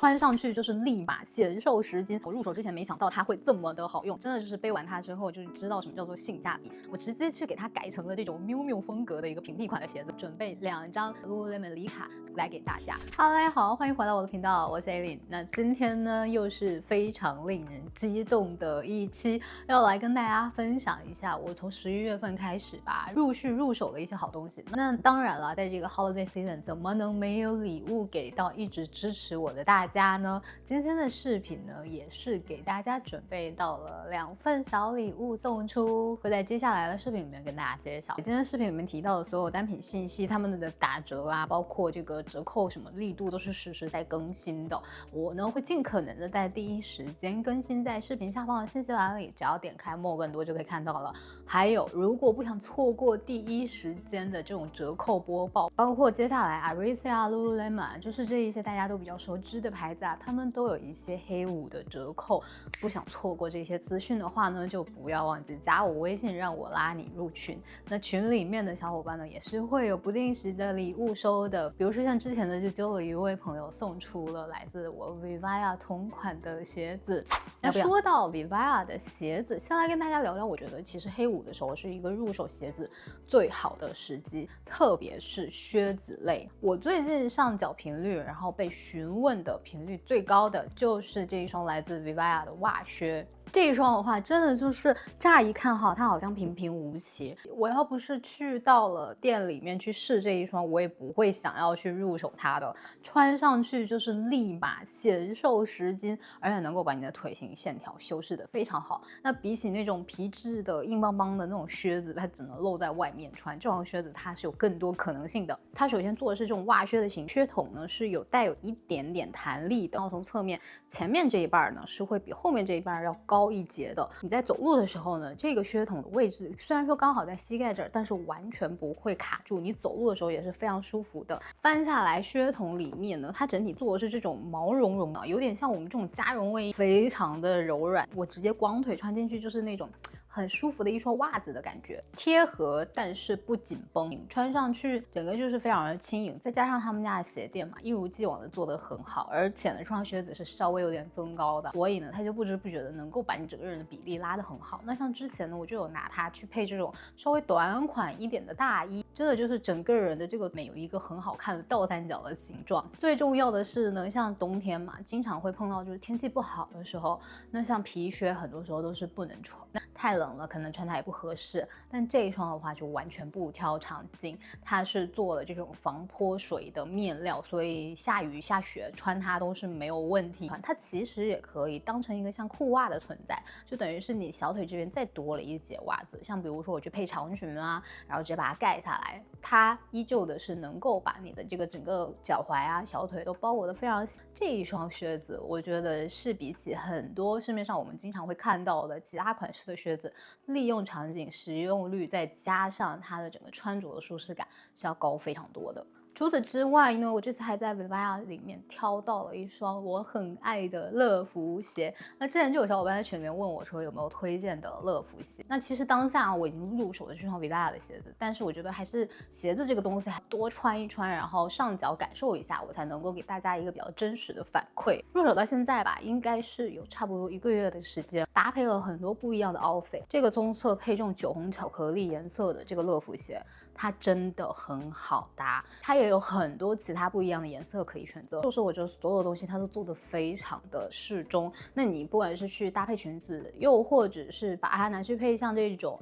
穿上去就是立馬顯瘦10斤。我入手之前没想到它會這麼的好用，真的就是背完它之後就知道什麼叫做性價比。我直接去給它改成了这种miu miu風格的一個平替款的鞋子，準備2張 Lululemon 禮卡來給大家。哈嘍，大家好，歡迎回到我的頻道，我是 Aileen。那今天呢又是非常令人激動的一期，要來跟大家分享一下我從11月份開始吧，陸續入手的一些好東西。那當然了，在這個 Holiday Season 怎麼能沒有禮物給到一直支持我的大家呢？今天的視頻呢也是給大家準備到了2份小禮物送出，會在接下來的視頻裡面跟大家介紹。今天視頻裡面提到的所有單品信息，他們的打折啊，包括這個折扣什麼力度都是實時在更新的。我呢會盡可能的在第一時間更新在視頻下方的信息欄裡，只要點開More更多就可以看到了。還有，如果不想錯過第一時間的這種折扣播報，包括接下來 Aritzia、Lululemon， 就是這一些大家都比較熟知的牌子啊，他們都有一些黑五的折扣。不想錯過這些資訊的話呢，就不要忘記加我微信，讓我拉你入群。那群裡面的小夥伴呢，也是會有不定时的禮物收的，比如說像之前呢，就揪了一位朋友送出了来自我 Vivaia 同款的鞋子。那說到 Vivaia 的鞋子，先來跟大家聊聊，我覺得其實黑五的时候是一個入手鞋子最好的时機，特別是靴子類。我最近上腳頻率，然後被詢問的頻率最高的就是這一雙來自 Vivaia 的襪靴。這一雙的話，真的就是乍一看哈，它好像平平無奇。我要不是去到了店裡面去試這一双，我也不會想要去入手它的。穿上去就是立馬顯瘦10斤，而且能夠把你的腿型線條修飾得非常好。那比起那種皮質的硬邦邦的那種靴子，它只能露在外面穿，這双靴子它是有更多可能性的。它首先做的是這種襪靴的型，靴筒呢是带有一點點彈力的，然後從側面前面這一半呢是會比後面這一半要高一截的。你在走路的時候呢，這個靴筒的位置雖然說剛好在膝蓋這兒，但是完全不會卡住，你走路的時候也是非常舒服的。翻下來，靴筒裡面呢，它整體做的是这種毛茸茸的，有點像我們這種加绒衛衣，非常的柔軟。我直接光腿穿進去就是那種很舒服的一双襪子的感覺，貼合但是不緊繃，穿上去整個就是非常的輕盈。再加上他們家的鞋墊嘛，一如既往的做得很好，而且呢，这雙靴子是稍微有點增高的，所以呢，它就不知不觉的能夠把你整個人的比例拉得很好。那像之前呢，我就有拿它去配這種稍微短款一點的大衣，真的就是整個人的這個美有一個很好看的倒三角的形狀。最重要的是呢，像冬天嘛，經常會碰到就是天氣不好的時候，那像皮靴很多時候都是不能穿，那太冷了可能穿它也不合適。但這一雙的話就完全不挑場景，它是做了這種防潑水的面料，所以下雨下雪穿它都是沒有問題。它其實也可以當成一個像褲襪的存在，就等於是你小腿這邊再多了一截襪子。像比如說我去配長裙啊，然後直接把它蓋下來，它依舊的是能夠把你的這個整個腳踝啊、小腿都包裹得非常細。這一雙靴子我覺得是比起很多市面上我們經常會看到的其他款式的靴子，利用場景、實用率再加上它的整個穿着的舒適感是要高非常多的。除此之外呢，我這次還在 Vivaia 裡面挑到了一雙我很愛的樂福鞋。那之前就有小夥伴在群裡面問我說有沒有推薦的樂福鞋。那其實當下我已經入手了這雙 Vivaia 的鞋子，但是我覺得還是鞋子這個東西還多穿一穿，然後上腳感受一下，我才能夠給大家一個比較真實的反饋。入手到現在吧，應該是有差不多1個月的時間，搭配了很多不一樣的 outfit。這個棕色配這種酒紅巧克力顏色的這個樂福鞋，它真的很好搭，它也有很多其他不一樣的顏色可以選擇。就是我觉得所有東西它都做得非常的適中。那你不管是去搭配裙子，又或者是把它拿去配像這種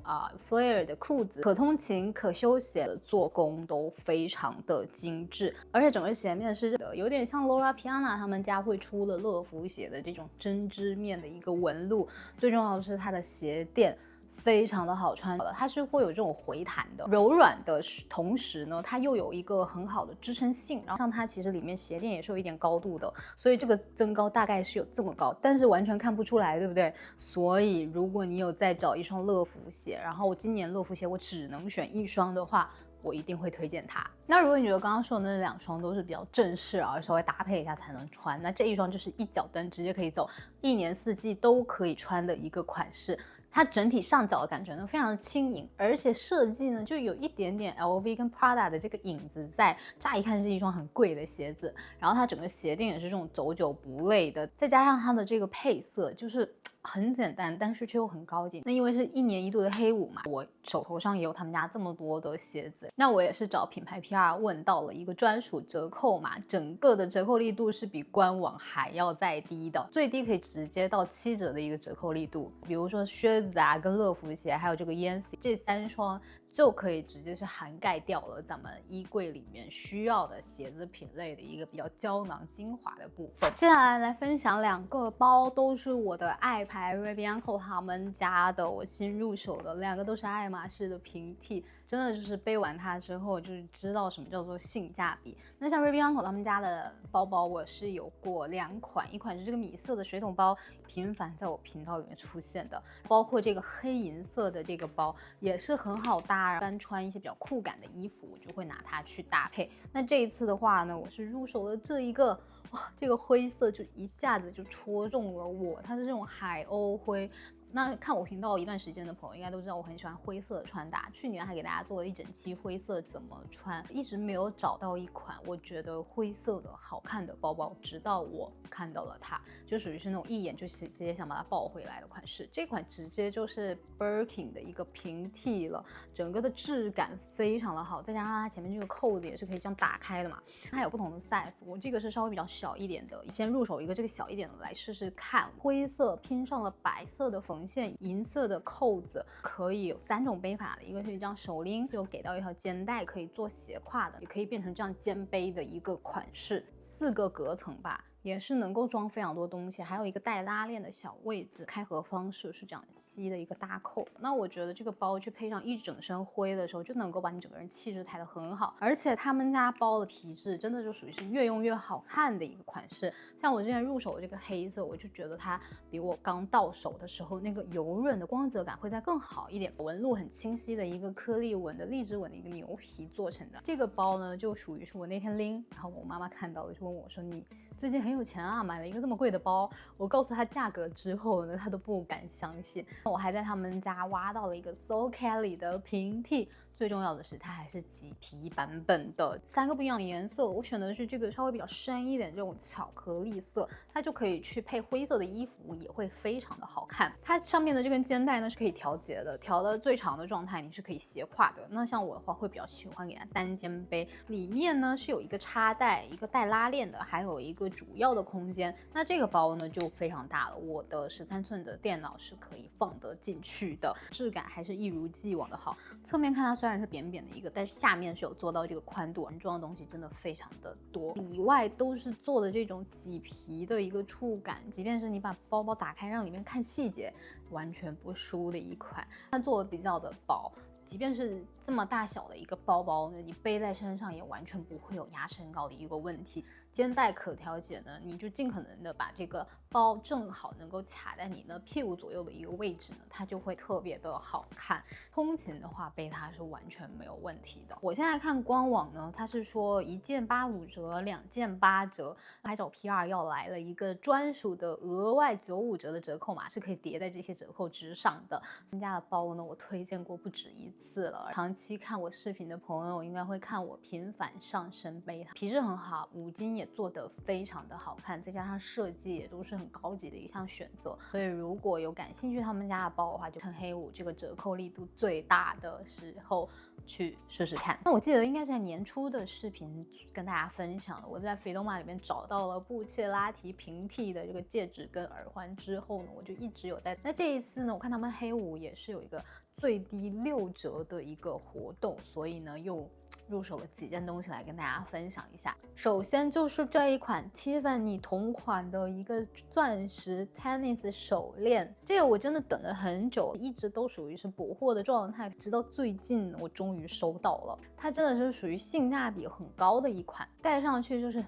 flare 的褲子，可通勤可休閒的做工都非常的精緻。而且整個鞋面是有點像 Loro Piana 他們家會出了樂福鞋的這種針織面的一個紋路。最重要的是它的鞋墊非常的好穿，它是会有这种回弹的柔軟的同時呢，它又有一個很好的支撐性。然後像它其實裡面鞋墊也是有一點高度的，所以這個增高大概是有這麼高，但是完全看不出來，對不對？所以如果你有在找一雙樂福鞋，然後今年樂福鞋我只能選一雙的話，我一定會推薦它。那如果你覺得剛剛說的那2雙都是比較正式啊，稍微搭配一下才能穿，那這一雙就是一腳蹬直接可以走，1年4季都可以穿的一個款式。它整体上脚的感觉呢非常的轻盈，而且设计呢就有一点点 LV 跟 Prada 的这個影子在。乍一看是一雙很貴的鞋子，然後它整個鞋墊也是這種走久不累的，再加上它的這個配色就是很簡單，但是卻又很高級。那因為是1年1度的黑五嘛，我手頭上也有他們家這麼多的鞋子，那我也是找品牌 PR 問到了一個專屬折扣碼，整個的折扣力度是比官網還要再低的，最低可以直接到7折的一個折扣力度。比如說靴子啊，跟樂福鞋，還有這個 Yancy 這3雙就可以直接是涵蓋掉了咱們衣櫃裡面需要的鞋子品類的一個比較膠囊精華的部分。接下來分享2個包，都是我的愛牌 Rivianco 他們家的，我新入手的2個都是愛馬仕的平替，真的就是背完它之後就是知道什麼叫做性價比。那像 Rivianco 他們家的包包，我是有過2款，一款是這個米色的水桶包，頻繁在我頻道裡面出現的，包括這個黑銀色的這個包也是很好搭。般穿一些比較酷感的衣服，我就會拿它去搭配。那這一次的話呢，我是入手了這一個，哇，這個灰色就一下子就戳中了我，它是這種海鷗灰。那看我頻道一段時間的朋友應該都知道我很喜歡灰色的穿搭，去年還給大家做了一整期灰色怎麼穿，一直沒有找到一款我覺得灰色的好看的包包，直到我看到了它，就屬於是那種一眼就直接想把它抱回來的款式。这款直接就是 Birkin 的一個平替了，整個的質感非常的好，再加上它前面這個扣子也是可以這樣打開的嘛，它有不同的 size， 我這個是稍微比較小一點的，先入手一個這個小一點的來試試看。灰色拼上了白色的縫線，銀色的扣子，可以有3種背法的，一個是这樣手拎，有給到一條肩帶可以做斜挎的，也可以變成這樣肩背的一個款式，4個隔層吧。也是能夠裝非常多東西，還有一個帶拉鏈的小位置，開合方式是這樣吸的一個搭扣。那我覺得這個包去配上一整身灰的時候，就能夠把你整個人氣質抬得很好。而且他們家包的皮質真的就屬於是越用越好看的一個款式。像我之前入手的這個黑色，我就覺得它比我剛到手的時候那個油潤的光澤感會再更好一點。紋路很清晰的一個顆粒紋的荔枝紋的一個牛皮做成的這個包呢，就屬於是我那天拎，然後我媽媽看到了就問我說：“你最近很有錢啊，買了一個這麼貴的包。”我告訴她價格之後呢，她都不敢相信。我還在他們家挖到了一個 So Kelly 的平替，最重要的是它還是麂皮版本的，3個不一樣的顏色。我選的是這個稍微比較深一點這種巧克力色，它就可以去配灰色的衣服，也會非常的好看。它上面的這根肩帶呢是可以調節的，調到最長的狀態你是可以斜挎的。那像我的話会比較喜歡給它單肩背，裡面呢是有一個插袋，一個帶拉鏈的，還有一個主要的空間。那這個包呢就非常大了，我的13寸的電腦是可以放得進去的，質感還是一如既往的好。側面看它雖然是扁扁的一個，但是下面是有做到這個寬度，裝的東西真的非常的多，裡外都是做的這種麂皮的一個觸感，即便是你把包包打開讓裡面看細節，完全不輸的一款。它做的比較的薄，即便是這麼大小的一個包包呢，你背在身上也完全不會有壓身高的一個問題。肩帶可調節呢，你就盡可能的把這個包正好能夠卡在你的屁股左右的一個位置呢，它就會特別的好看。通勤的話背它是完全沒有問題的。我現在看官網呢，它是說1件85折，2件8折，還找 PR 要來了一個專屬的額外95折的折扣碼，是可以疊在這些折扣之上的。他們家的包呢，我推薦過不止一次了，長期看我視頻的朋友應該會看我頻繁上身背它，皮質很好，五金也做得非常的好看，再加上設計也都是很高級的一项選擇。所以如果有感興趣他們家的包的話，就趁黑五這個折扣力度最大的時候去試試看。那我記得應該是在年初的視頻跟大家分享了，我在肥东玛裡面找到了布切拉提平替的這個戒指跟耳環之後呢，我就一直有在。那這一次呢，我看他們黑五也是有一個最低6折的一個活动，所以呢又入手了幾件東西来跟大家分享一下。首先就是這一款 Tiffany 同款的一個鑽石 Tennis 手鏈，這個我真的等了很久，一直都屬於是補貨的狀態，直到最近我終於收到了。它真的是屬於性價比很高的一款，戴上去就是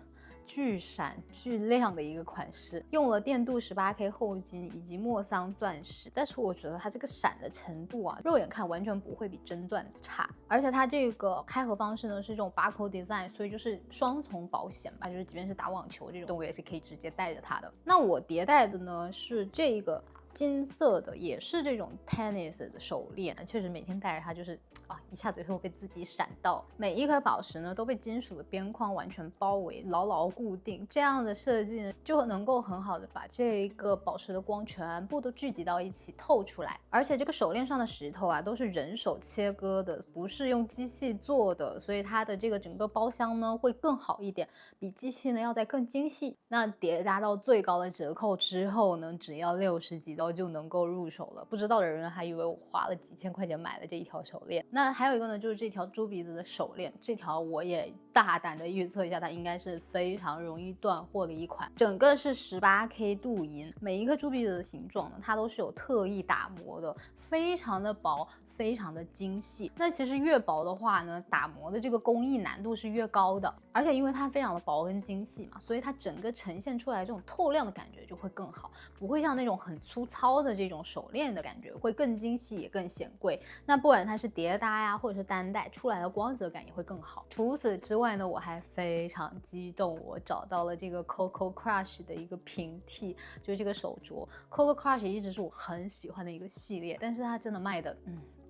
巨閃巨亮的一個款式，用了電鍍18K 後金以及莫桑鑽石，但是我覺得它這個閃的程度啊，肉眼看完全不會比真鑽差。而且它這個開合方式呢是這種 barcode design， 所以就是雙重保險吧，就是即便是打網球這種，我也是可以直接帶着它的。那我迭代的呢是這個金色的，也是這種 tennis 的手鏈，確實每天戴着它就是一下子会被自己閃到。每一顆宝石呢都被金屬的邊框完全包圍，牢牢固定。这樣的設計呢，就能夠很好的把這一個寶石的光全部都聚集到一起透出來。而且這個手鏈上的石頭啊，都是人手切割的，不是用機器做的，所以它的這個整個包廂呢會更好一點，比機器呢要再更精細。那疊加到最高的折扣之後呢，只要60幾刀就能夠入手了。不知道的人還以為我花了幾千塊錢買了這一條手鏈。那還有一個呢，就是這條豬鼻子的手鏈，這條我也大膽的預測一下，它應該是非常容易斷貨的一款。整個是18K 鍍銀，每一顆豬鼻子的形狀呢，它都是有特意打磨的，非常的薄，非常的精細。那其實越薄的话呢，打磨的这個工藝難度是越高的，而且因為它非常的薄跟精細嘛，所以它整個呈現出來這種透亮的感覺就會更好，不會像那種很粗糙的這種手鏈的感覺，會更精細也更顯貴。那不管它是疊搭呀，或者是單戴，出來的光澤感也會更好。除此之外呢，我還非常激動，我找到了這個 Coco Crush 的一個平替，就是這個手鐲。Coco Crush 一直是我很喜歡的一個系列，但是它真的賣的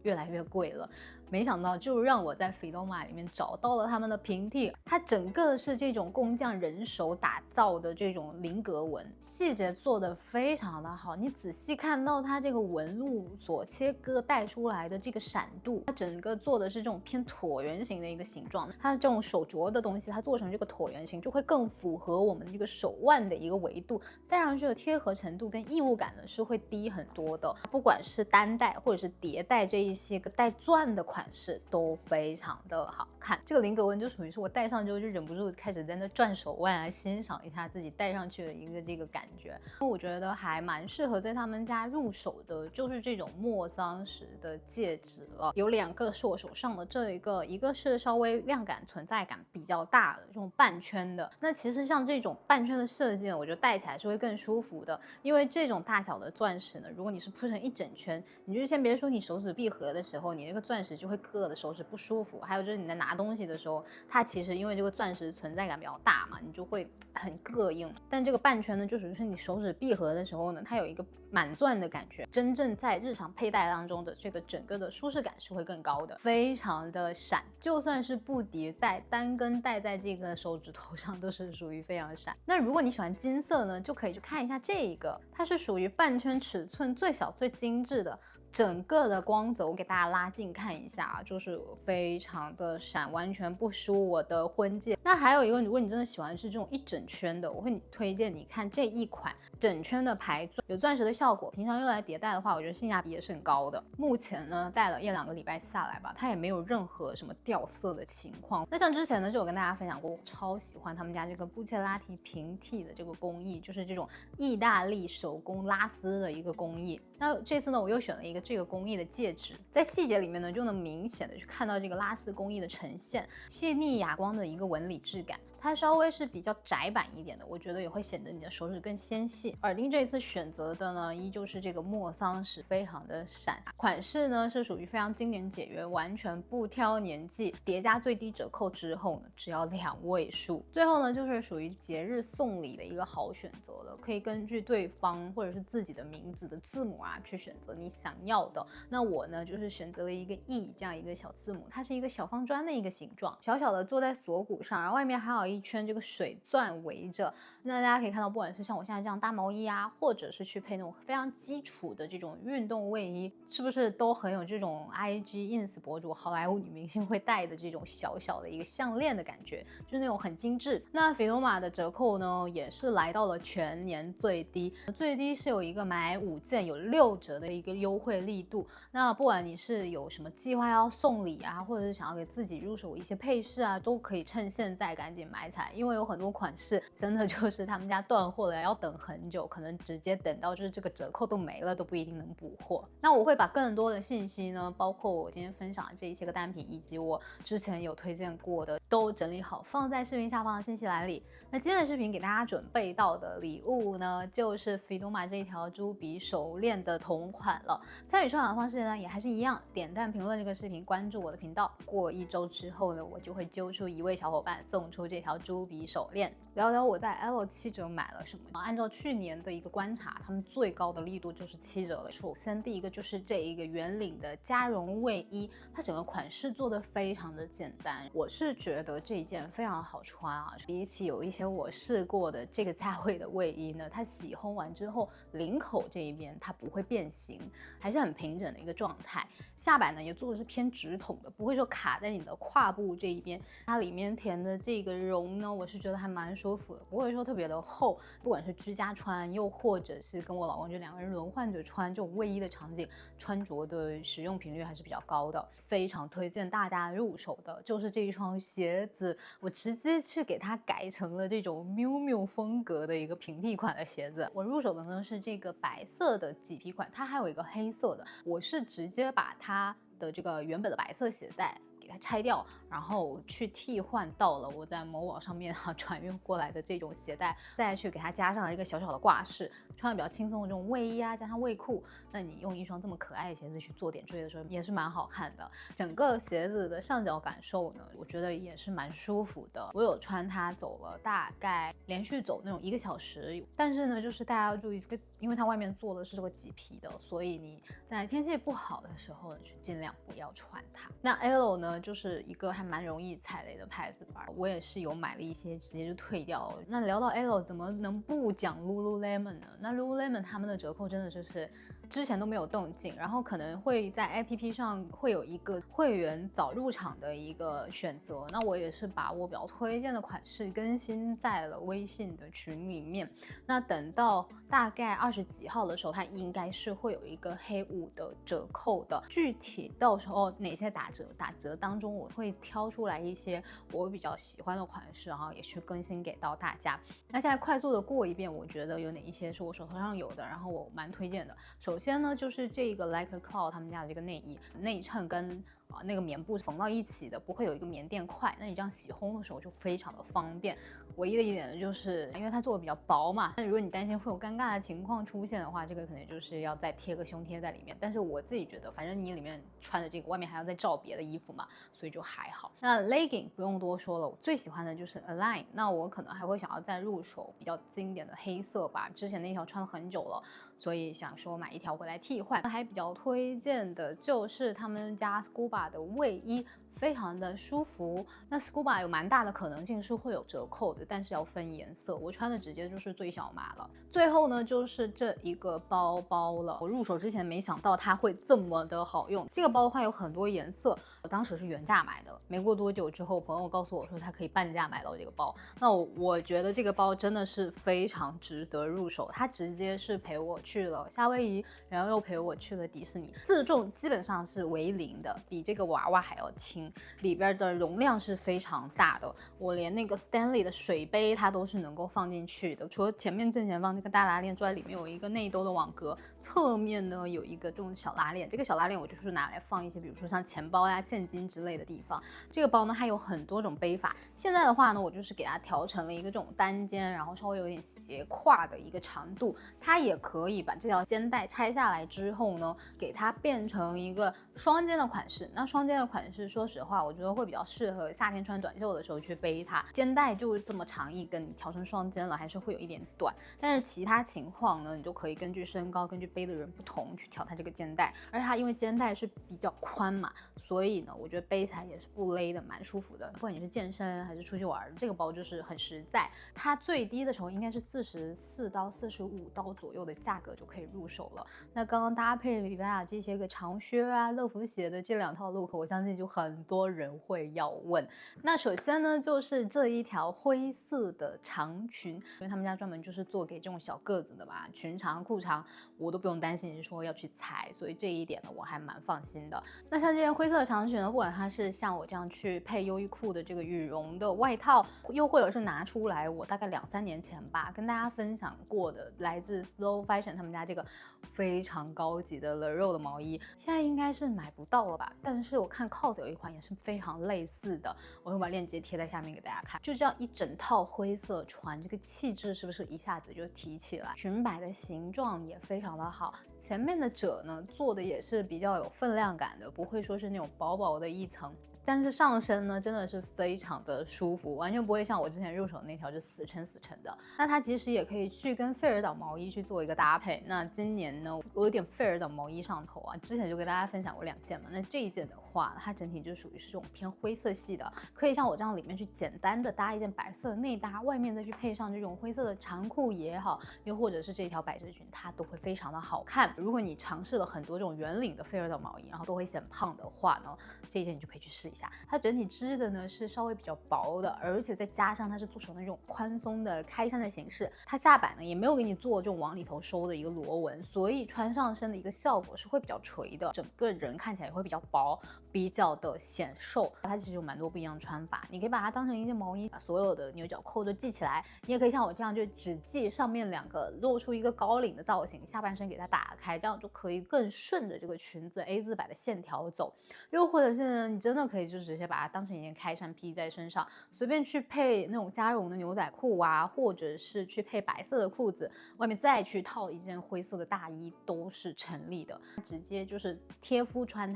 越來越貴了。沒想到就讓我在 Filoma 裡面找到了他們的平替，它整個是這種工匠人手打造的這種菱格紋，細節做得非常的好。你仔細看到它這個紋路所切割帶出來的這個閃度，它整個做的是這種偏橢圓形的一個形狀。它這種手鐲的東西，它做成這個橢圓形，就會更符合我們這個手腕的一個維度，戴上去的貼合程度跟異物感呢是會低很多的。不管是單戴或者是疊戴這一些個帶鑽的款式都非常的好看。這個菱格紋就屬於是我戴上之後就忍不住開始在那轉手腕啊，欣賞一下自己戴上去的一個這個感覺。我覺得還蠻適合在他們家入手的，就是這種莫桑石的戒指了。有2個是我手上的這一個是稍微亮感存在感比較大的這種半圈的。那其實像這種半圈的設計呢，我覺得戴起來是會更舒服的，因為這種大小的鑽石呢，如果你是鋪成一整圈，你就先別說你手指閉合的時候，你這個鑽石就會硌的手指不舒服。還有就是你在拿東西的時候，它其實因為這個鑽石存在感比較大嘛，你就會很膈應。但這個半圈呢，就屬於是你手指閉合的時候呢，它有一個滿鑽的感覺，真正在日常佩戴當中的這個整個的舒適感是會更高的，非常的閃。就算是不疊戴，單根戴在這個手指頭上都是屬於非常閃。那如果你喜歡金色呢，就可以去看一下這一個，它是屬於半圈尺寸最小最精緻的。整個的光澤我給大家拉近看一下啊，就是非常的閃，完全不輸我的婚戒。那還有一個，如果你真的喜歡是这種一整圈的，我會推薦你看這一款整圈的牌鑽，有鑽石的效果，平常用來疊戴的話，我覺得性價比也是很高的。目前呢戴了1-2個禮拜下來吧，它也沒有任何什麼掉色的情況。那像之前呢就有跟大家分享過，我超喜歡他們家這個布切拉提平替的這個工藝，就是這種意大利手工拉絲的一個工藝。那這次呢我又選了一個這個工藝的戒指，在細節裡面呢就能明顯的去看到這個拉絲工藝的呈現，細膩啞光的一個紋理質感。它稍微是比較窄版一點的，我覺得也會顯得你的手指更纖細。耳釘這一次選擇的呢，依舊是這個莫桑石，非常的閃。款式呢是屬於非常經典簡約，完全不挑年紀，疊加最低折扣之後呢，只要2位數。最後呢就是屬於節日送禮的一個好選擇了，可以根據對方或者是自己的名字的字母啊去選擇你想要的。那我呢就是選擇了一個 E 這樣一個小字母，它是一個小方磚的一個形狀，小小的做在鎖骨上，然後外面還有一圈這個水鑽圍着。那大家可以看到，不管是像我現在這樣搭毛衣啊，或者是去配那種非常基礎的這種運動衛衣，是不是都很有這種 IG、ins 博主、好萊塢女明星會戴的這種小小的一個項鏈的感覺，就是那種很精緻。那 Filoma 的折扣呢，也是來到了全年最低，最低是有一個買5件有6折的一個優惠力度。那不管你是有什麼計劃要送禮啊，或者是想要給自己入手一些配飾啊，都可以趁現在趕緊買起來，因為有很多款式真的就是他們家斷貨了，要等很久，可能直接等到就是這個折扣都沒了，都不一定能補貨。那我會把更多的信息呢，包括我今天分享的這一些個單品，以及我之前有推薦過的，都整理好放在視頻下方的信息欄裡。那今天的視頻給大家準備到的禮物呢，就是 Filoma 這一條豬鼻手鏈的同款了。參與抽獎的方式呢，也還是一樣，點讚評論這個視頻，關注我的頻道。過1周之後呢，我就會揪出1位小夥伴送出這條條豬鼻手鏈。聊聊我在 L7折買了什麼。按照去年的一個觀察，他們最高的力度就是7折了。首先第一個就是這一個圆領的加絨衛衣，它整個款式做的非常的簡單，我是覺得這一件非常好穿啊。比起有一些我試過的這個價位的衛衣呢，它洗烘完之後領口這一邊它不會變形，還是很平整的一個狀態。下擺呢也做的是偏直筒的，不會說卡在你的胯部這一邊。它裡面填的這個絨呢，我是覺得還蠻舒服的，不會說特別的厚。不管是居家穿，又或者是跟我老公就2個人輪換着穿這種衛衣的場景，穿着的使用頻率還是比較高的。非常推薦大家入手的就是這一雙鞋子，我直接去給它改成了這種 miumiu 風格的一個平替款的鞋子。我入手的呢是這個白色的麂皮款，它還有一个黑色的，我是直接把它的這個原本的白色鞋帶給它拆掉，然後去替換到了我在某寶上面轉運過來的這種鞋帶，再去給它加上了一個小小的掛飾，穿的比較輕鬆的這種衛衣啊，加上衛褲，那你用一雙這麼可愛的鞋子去做點綴的時候也是蠻好看的。整個鞋子的上腳感受呢，我覺得也是蠻舒服的。我有穿它走了大概連續走那種1個小時，但是呢，就是大家要注意，因為它外面做的是這個麂皮的，所以你在天氣不好的時候呢，就盡量不要穿它。那 L 呢，就是一個還蠻容易踩雷的牌子吧，我也是有買了一些直接就退掉了。那聊到 L 怎麼能不講 Lululemon 呢？那 Lululemon 他們的折扣真的就是之前都沒有動靜，然後可能會在 APP 上會有一個會員早入場的一個選擇。那我也是把我比較推薦的款式更新在了微信的群裡面。那等到大概20幾號的時候，它應該是會有一個黑五的折扣的。具體到時候哪些打折當中，我會挑出來一些我比較喜歡的款式，然後也去更新給到大家。那現在快速的過一遍，我覺得有哪一些是我手頭上有的，然後我蠻推薦的。首先呢，就是這個 Like a Cloud 他們家的這個內衣，內襯跟那個棉布縫到一起的，不會有一個棉墊塊，那你這樣洗烘的時候就非常的方便。唯一的一點呢，就是因為它做的比較薄嘛，那如果你擔心會有尷尬的情況出現的話，這個可能就是要再貼個胸貼在裡面。但是我自己覺得，反正你裡面穿的這個，外面還要再罩別的衣服嘛，所以就還好。那 legging 不用多說了，我最喜歡的就是 Align， 那我可能還會想要再入手比較經典的黑色吧，之前那條穿了很久了，所以想說買一條回來替換。還比較推薦的就是他們家 Scuba 的衛衣，非常的舒服。那 Scuba 有蠻大的可能性是會有折扣的，但是要分顏色，我穿的直接就是最小碼了。最後呢，就是這一個包包了，我入手之前沒想到它會這麼的好用。這個包的話有很多顏色，我當時是原價買的，沒過多久之後，朋友告訴我說他可以半價買到這個包。那我覺得這個包真的是非常值得入手，它直接是陪我去了夏威夷，然後又陪我去了迪士尼，自重基本上是為0的，比這個娃娃還要輕，裡邊的容量是非常大的，我連那個 Stanley 的水杯它都是能夠放進去的。除了前面正前方這個大拉鏈之外，裡面有一個內兜的網格，側面呢有一個這種小拉鏈，這個小拉鏈我就是拿來放一些比如說像錢包呀、現金之類的地方。這個包呢還有很多種背法，現在的話呢我就是給它調成了一個這種單肩，然後稍微有點斜挎的一個長度，它也可以把這條肩帶拆下來之後呢，給它變成一個雙肩的款式。那雙肩的款式說實話我覺得會比較適合夏天穿短袖的時候去背它，肩帶就這麼長一根，你調成雙肩了還是會有一點短，但是其他情況呢，你就可以根據身高，根據背的人不同去調它這個肩帶。而且它因為肩帶是比較寬嘛，所以呢我覺得背起來也是不勒的，蠻舒服的。不管你是健身還是出去玩，這個包就是很實在。它最低的時候應該是44到45刀左右的價格就可以入手了。那剛剛搭配里維亞這些個長靴啊、樂福鞋的這2套 look， 我相信就很多人會要問。那首先呢，就是這一條灰色的長裙，因為他們家專門就是做給這種小個子的嘛，裙長、褲長我都不用擔心說要去裁，所以這一點呢我還蠻放心的。那像這件灰色的長裙呢，不管它是像我這樣去配優衣庫的這個羽絨的外套，又或者是拿出來我大概2-3年前吧跟大家分享過的來自 Slow Fashion 他們家這個非常高級的 Le Row 的毛衣，現在應該是買不到了吧，但是我看 COS 有一款也是非常類似的，我会把鏈接貼在下面給大家看。就这樣一整套灰色穿，这個氣質是不是一下子就提起來？裙擺的形狀也非常的好，前面的褶呢做的也是比較有分量感的，不會說是那種薄薄的一層，但是上身呢真的是非常的舒服，完全不會像我之前入手的那條就死撐的。那它其實也可以去跟費爾島毛衣去做一個搭配。那今年呢，我有點費爾島毛衣上頭啊，之前就跟大家分享過2件嘛。那這一件的話，它整體就屬於是這種偏灰色系的，可以像我這樣裡面去簡單的搭一件白色的內搭，外面再去配上這種灰色的長褲也好，又或者是這條百褶裙，它都會非常的好看。如果你嘗試了很多這種圓領的費爾島毛衣，然後都會顯胖的話呢，這一件你就可以去試一下。它整體織的呢是稍微比較薄的，而且再加上它是做成那種寬鬆的開衫的形式，它下擺呢也沒有給你做這種往裡頭收的一個螺紋，所以穿上身的一個效果是會比較垂的，整個人看起来也会比較薄，比較的顯瘦。它其實有蠻多不一樣的穿法，你可以把它當成一件毛衣，把所有的牛角扣都繫起來，你也可以像我這樣就只繫上面2個，露出一個高領的造型，下半身給它打開，這樣就可以更順着這個裙子 A 字擺的線條走。又或者是呢，你真的可以就直接把它當成一件開衫披在身上，隨便去配那種加絨的牛仔褲啊，或者是去配白色的褲子，外面再去套一件灰色的大衣都是成立的。直接就是貼膚穿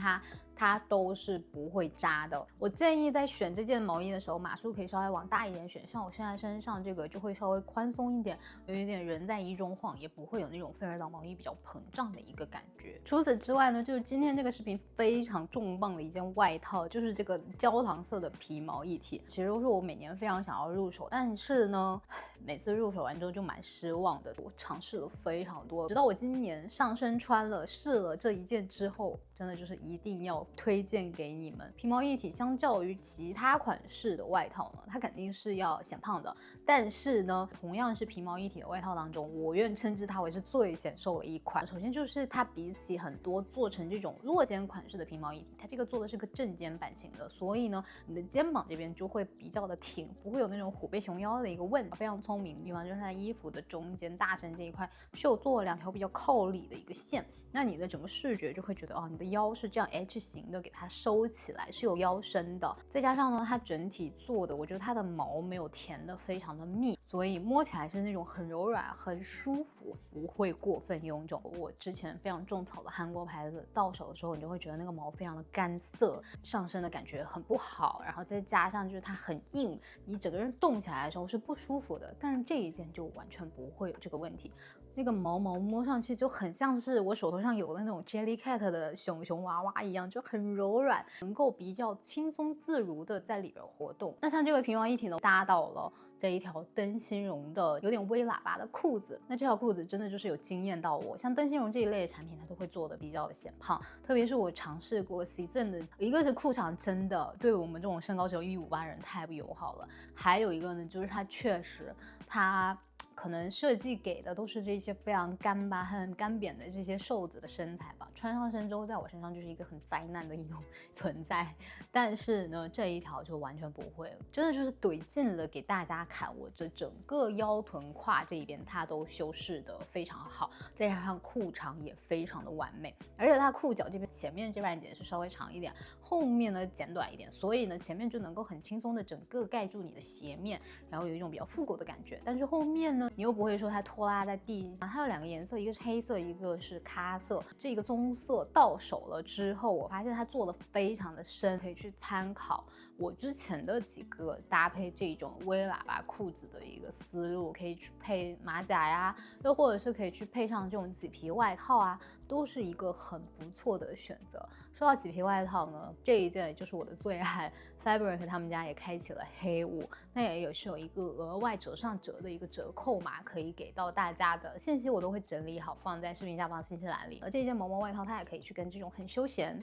它都是不會扎的。我建議在選這件毛衣的時候，碼數可以稍微往大一點選，像我現在身上這個就會稍微寬鬆一點，有一點人在衣中晃，也不會有那種費爾島毛衣比較膨脹的一個感覺。除此之外呢，就是今天這個視頻非常重磅的一件外套，就是這個焦糖色的皮毛一體，其實都是我每年非常想要入手，但是呢，每次入手完之後就蠻失望的。我嘗試了非常多，直到我今年上身穿了試了這一件之後，真的就是一定要推薦給你們。皮毛一體相較於其他款式的外套呢，它肯定是要顯胖的，但是呢，同樣是皮毛一體的外套當中，我願稱之它為是最顯瘦的一款。首先就是它比起很多做成這種落肩款式的皮毛一体，它這個做的是個正肩版型的，所以呢，你的肩膀這邊就會比較的挺，不會有那種虎背熊腰的一個問題。非常聰明，比方就是它在衣服的中間大身這一塊是有做了2條比較靠裡的一個線，那你的整個視覺就會覺得哦，你的腰是這樣 H 型的，給它收起來是有腰身的。再加上呢，它整體做的，我覺得它的毛没有填的非常的密，所以摸起来是那种很柔軟、很舒服，不會過分臃腫。我之前非常種草的韓國牌子，到手的時候你就會覺得那個毛非常的乾澀，上身的感覺很不好，然後再加上就是它很硬，你整個人動起來的時候是不舒服的。但是這一件就完全不會有這個問題。那個毛摸上去就很像是我手頭上有的那種 Jellycat 的熊娃娃一樣，就很柔軟，能夠比較輕鬆自如的在裡邊活動。那像這個皮毛一體呢，搭到了這一條燈芯絨的有點微喇叭的褲子，那這條褲子真的就是有驚豔到我。像燈芯絨這一類的產品，它都會做的比較的顯胖，特別是我嘗試過 Season 的，一個是褲長真的對我們這種身高只有158人太不友好了，還有一個呢，就是它確實它可能設計給的都是這些非常乾巴、很乾扁的這些瘦子的身材吧，穿上身之後，在我身上就是一個很災難的一种存在。但是呢，這一條就完全不會，真的就是懟進了給大家看，我這整個腰臀胯這一邊它都修飾的非常好，再加上褲長也非常的完美，而且它褲腳這邊前面這半截是稍微長一點，後面呢剪短一點，所以呢前面就能夠很輕鬆的整個蓋住你的鞋面，然後有一種比較復古的感覺。但是後面呢，你又不會說它拖拉在地上。它有2個顏色，一個是黑色，一個是咖色。這個棕色到手了之後，我發現它做的非常的深，可以去參考我之前的幾個搭配這種微喇叭褲子的一個思路，可以去配馬甲呀，又或者是可以去配上這種麂皮外套啊，都是一個很不錯的選擇。說到麂皮外套呢，這一件就是我的最愛 Fabric 他們家也開啟了黑五，那也是有一個額外折上折的一個折扣碼可以給到大家的，信息我都會整理好放在視頻下方信息欄裡。而這件毛毛外套它也可以去跟這種很休閒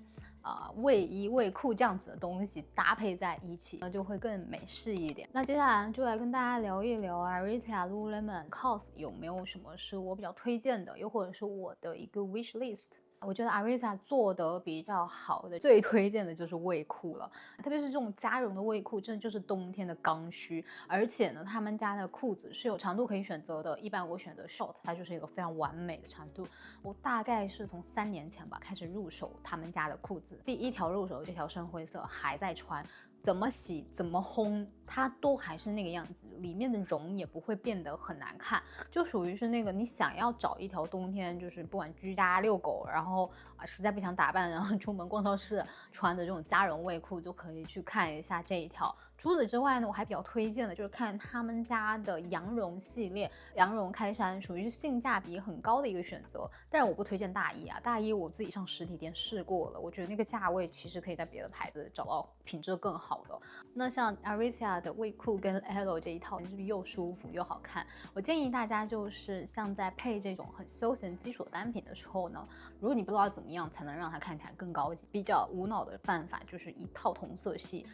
衛衣衛褲這樣子的東西搭配在一起，那就會更美式一點。那接下來就來跟大家聊一聊Aritzia、Lululemon、COS 有沒有什麼是我比較推薦的，又或者是我的一個 wish list。我覺得 Aritzia 做得比較好的，最推薦的就是衛褲了，特別是這種加絨的衛褲，真的就是冬天的剛需。而且呢，他們家的褲子是有長度可以選擇的，一般我選擇 short， 它就是一個非常完美的長度。我大概是從3年前吧開始入手他們家的褲子，第一條入手的這條深灰色還在穿。怎麼洗怎麼烘，它都還是那個樣子，裡面的絨也不會變得很難看，就屬於是那個你想要找一條冬天，就是不管居家遛狗，然後實在不想打扮，然後出門逛超市穿的這種加絨衛褲，就可以去看一下這一条。除此之外呢，我還比較推薦的就是看他們家的羊绒系列，羊绒開衫屬于是性價比很高的一個選擇。但是我不推薦大衣啊，大衣我自己上實體店試過了，我覺得那個價位其實可以在別的牌子找到品質更好的。那像 Aritzia 的衛褲跟 Elo 這一套，是不是又舒服又好看？我建議大家就是像在配這種很休閒基礎單品的时候呢，如果你不知道怎麼樣才能讓它看起来更高級，比較無腦的辦法就是一套同色系。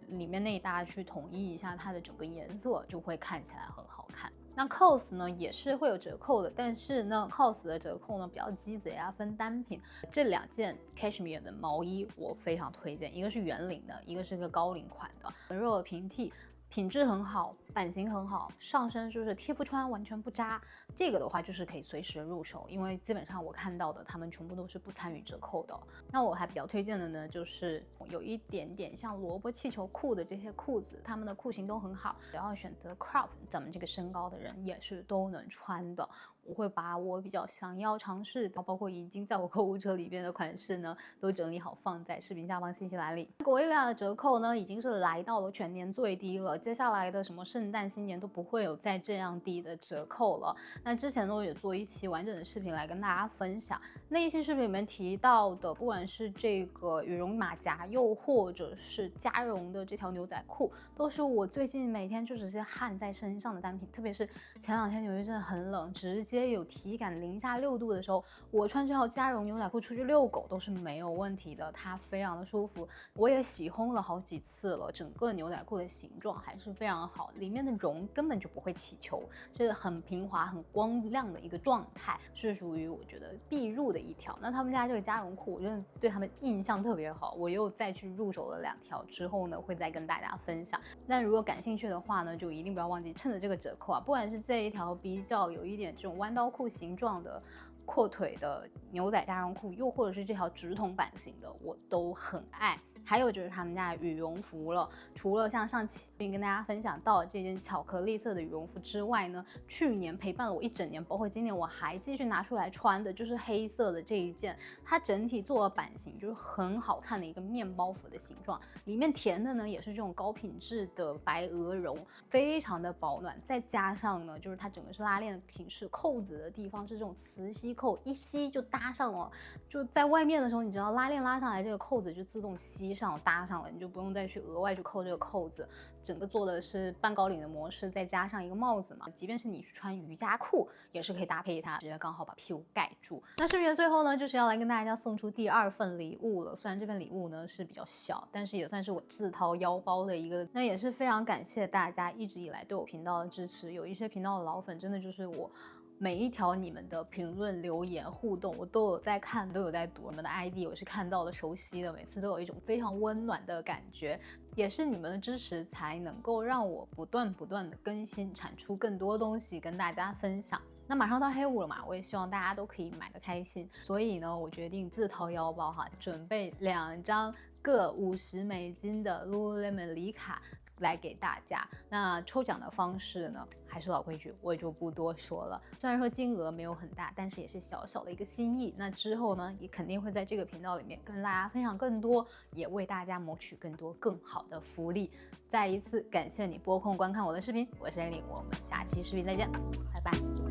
里面内搭去統一一下它的整個顏色，就會看起來很好看。那 COS 呢也是會有折扣的，但是呢 COS 的折扣呢比較鸡贼啊，分單品。這2件 Cashmere 的毛衣我非常推薦，一個是圆領的，一個是個高領款的，很柔的平替。品質很好，版型很好，上身就是貼服穿完全不扎。這個的話就是可以隨時入手，因為基本上我看到的他們全部都是不參與折扣的。那我還比較推薦的呢，就是有一點點像蘿蔔氣球褲的這些褲子，他們的褲型都很好，只要選擇 crop， 咱們這個身高的人也是都能穿的。我會把我比較想要嘗試的，包括已經在我購物車裡邊的款式呢，都整理好放在視頻下方信息欄裡。Goelia的折扣呢，已經是來到了全年最低了，接下來的什麼聖誕、新年都不會有再這樣低的折扣了。那之前呢，有做一期完整的視頻來跟大家分享，那一期視頻裡面提到的，不管是這個羽絨馬甲，又或者是加絨的這條牛仔褲，都是我最近每天就直接焊在身上的單品。特別是前2天紐約真的很冷，直接有體感0°-6度的時候，我穿這條加絨牛仔褲出去遛狗都是沒有問題的，它非常的舒服。我也洗烘了好幾次了，整個牛仔褲的形狀還是非常好，裡面的絨根本就不會起球，是很平滑、很光亮的一個狀態，是屬於我覺得必入的一條。那他們家這個加絨褲，我真的對他們印象特別好，我又再去入手了2條，之後呢會再跟大家分享。但如果感興趣的話呢，就一定不要忘記趁着這個折扣啊，不管是這一條比較有一點這種彎刀褲形狀的闊腿的牛仔加絨褲，又或者是這條直筒版型的，我都很愛。還有就是他們家的羽絨服了，除了像上期跟大家分享到這件巧克力色的羽絨服之外呢，去年陪伴了我1整年，包括今年我還繼續拿出來穿的，就是黑色的這一件。它整體做的版型就是很好看的一個麵包服的形狀，裡面填的呢也是這種高品質的白鵝絨，非常的保暖。再加上呢，就是它整個是拉鏈的形式，扣子的地方是这種磁吸扣，一吸就搭上了。就在外面的时候，你只要拉鏈拉上來，這個扣子就自動吸上搭上了，你就不用再去額外去扣這個扣子。整個做的是半高領的模式，再加上一個帽子嘛，即便是你去穿瑜伽褲，也是可以搭配它，直接剛好把屁股蓋住。那視頻的最後呢，就是要來跟大家送出第2份禮物了。雖然這份禮物呢是比較小，但是也算是我自掏腰包的一個。那也是非常感謝大家一直以來對我頻道的支持，有一些頻道的老粉，真的就是我每一條你們的評論、留言、互動，我都有在看，都有在讀。你們的 ID 我是看到了熟悉的，每次都有一種非常溫暖的感覺。也是你們的支持，才能夠讓我不斷的更新，產出更多東西跟大家分享。那馬上到黑五了嘛，我也希望大家都可以買得開心。所以呢，我決定自掏腰包哈，準備2張各$50的 Lululemon 禮卡來給大家。那抽獎的方式呢，還是老規矩，我也就不多說了。雖然說金額沒有很大，但是也是小小的一個心意。那之後呢，也肯定會在這個頻道裡面跟大家分享更多，也為大家謀取更多更好的福利。再一次感謝你撥空觀看我的視頻，我是 Elin，我們下期視頻再見，拜拜。